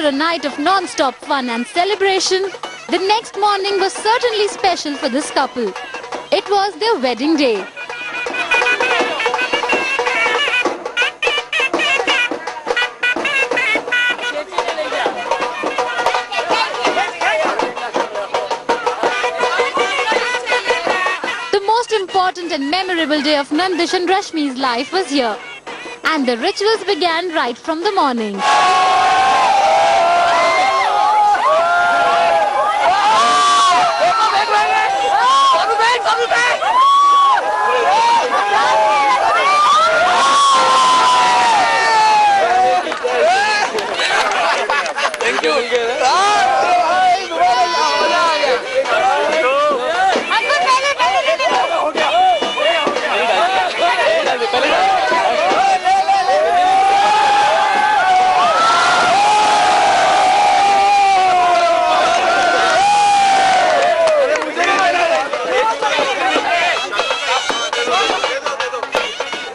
After a night of non-stop fun and celebration, the next morning was certainly special for this couple. It was their wedding day. The most important and memorable day of Nandish and Rashmi's life was here. And the rituals began right from the morning.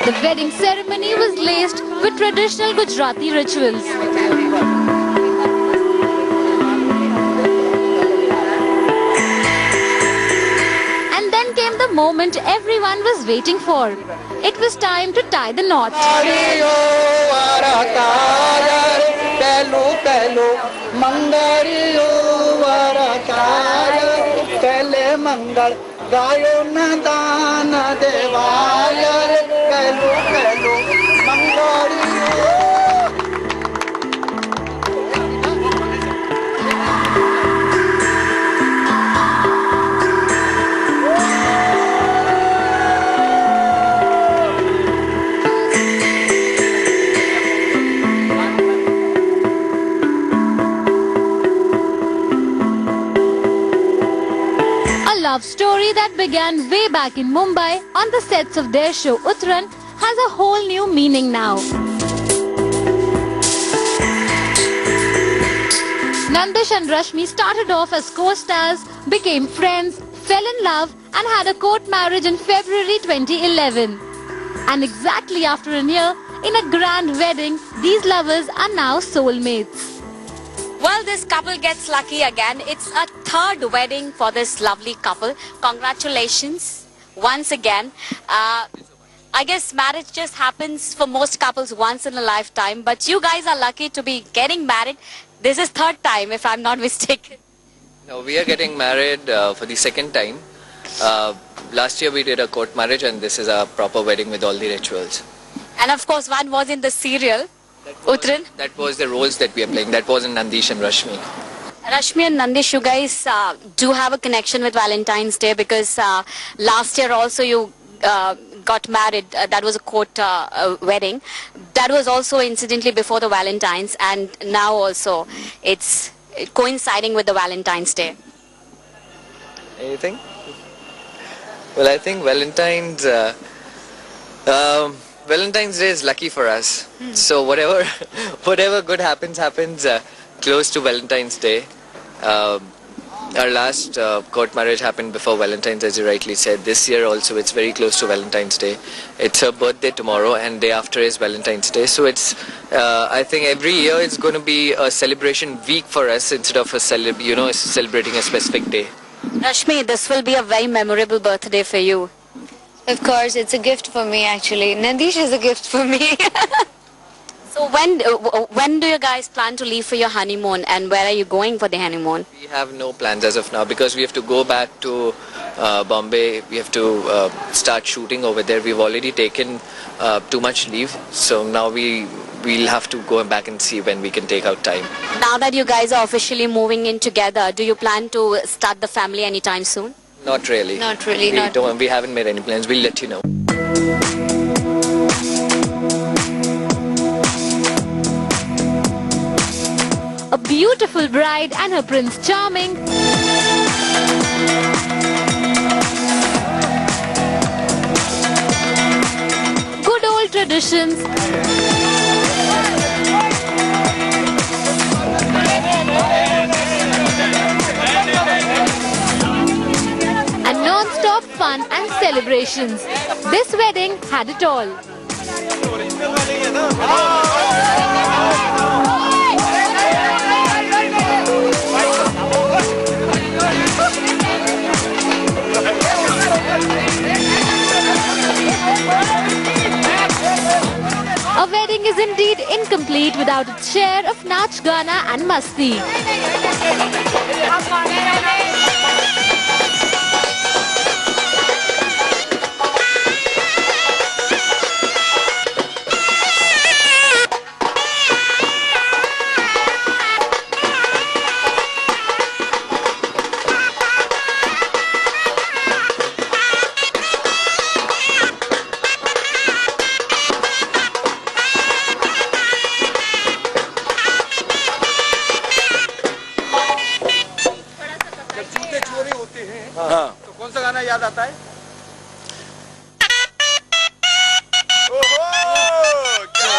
The wedding ceremony was laced with traditional Gujarati rituals. And then came the moment everyone was waiting for. It was time to tie the knot. गायो न दान देवाय कहलो कहलो मंगोरियो. A love story that began way back in Mumbai on the sets of their show Uttaran has a whole new meaning now. Nandish and Rashmi started off as co-stars, became friends, fell in love and had a court marriage in February 2011. And exactly after a year, in a grand wedding, these lovers are now soulmates. Well, this couple gets lucky again. It's a third wedding for this lovely couple. Congratulations once again. I guess marriage just happens for most couples once in a lifetime, but you guys are lucky to be getting married. This is third time, if I'm not mistaken. No, we are getting married for the second time. Last year we did a court marriage and this is a proper wedding with all the rituals. And of course, one was in the serial. Uttaran? That was the roles that we are playing. That was in Nandish and Rashmi. Rashmi and Nandish, you guys do have a connection with Valentine's Day because last year also you got married. That was a court wedding. That was also incidentally before the Valentine's, and now also it's coinciding with the Valentine's Day. Anything? Well, I think Valentine's Day is lucky for us. So whatever good happens close to Valentine's Day. Our last court marriage happened before Valentine's, as you rightly said. This year also it's very close to Valentine's Day. It's her birthday tomorrow and day after is Valentine's Day. So it's I think every year it's going to be a celebration week for us instead of a celebrating a specific day. Rashmi, this will be a very memorable birthday for you. Of course, it's a gift for me actually. Nandish is a gift for me. So when do you guys plan to leave for your honeymoon, and where are you going for the honeymoon? We have no plans as of now because we have to go back to Bombay. We have to start shooting over there. We've already taken too much leave, so now we'll have to go back and see when we can take out time. Now that you guys are officially moving in together, do you plan to start the family anytime soon? Not really. Not really. We haven't made any plans. We'll let you know. A beautiful bride and her Prince Charming. Good old traditions. And non-stop fun and celebrations. This wedding had it all. is indeed incomplete without its share of Nach Gana and Masti. जूते चोरी होते हैं हाँ तो कौन सा गाना याद आता है? ओहो क्या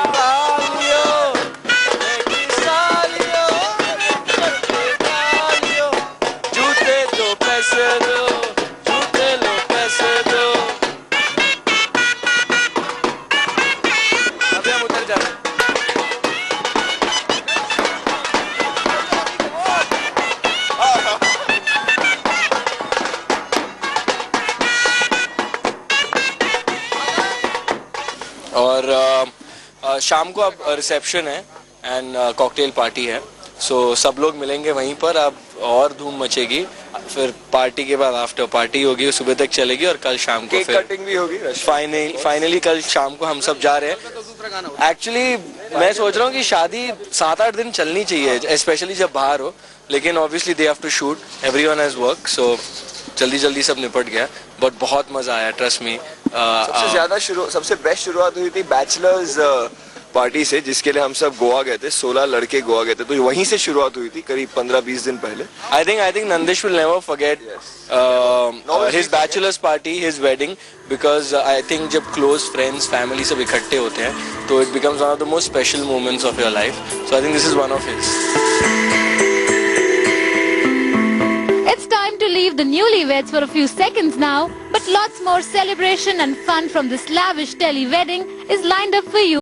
जूते दो पैसे दो, जूते लो पैसे दो। अभी हम उतर जा रहे हैं। और शाम को अब रिसेप्शन है एंड कॉकटेल पार्टी है, सो सब लोग मिलेंगे वहीं पर। अब और धूम मचेगी, फिर पार्टी के बाद आफ्टर पार्टी होगी, सुबह तक चलेगी और कल शाम को केक फिर कटिंग भी होगी। फाइनली कल शाम को हम सब जा रहे हैं। एक्चुअली मैं सोच रहा हूँ कि शादी 7-8 दिन चलनी चाहिए, स्पेशली जब बाहर हो, लेकिन obviously they have to shoot, everyone has work, so जल्दी सब निपट गया, बट बहुत मजा आया, ट्रस्ट मी। सबसे बेस्ट शुरुआत हुई थी बैचलर्स पार्टी से, जिसके लिए हम सब गोवा गए थे, 16 लड़के गोवा गए थे, तो वहीं से शुरुआत हुई थी करीब 15-20 दिन पहले। I think Nandish will never forget his bachelor's party, his wedding, because I think जब close friends, family सब इकट्ठे होते हैं, तो it becomes one of the most special moments of your life. So I think this is one of his. It's time to leave the newlyweds for a few seconds now, but lots more celebration and fun from this lavish Delhi wedding is lined up for you.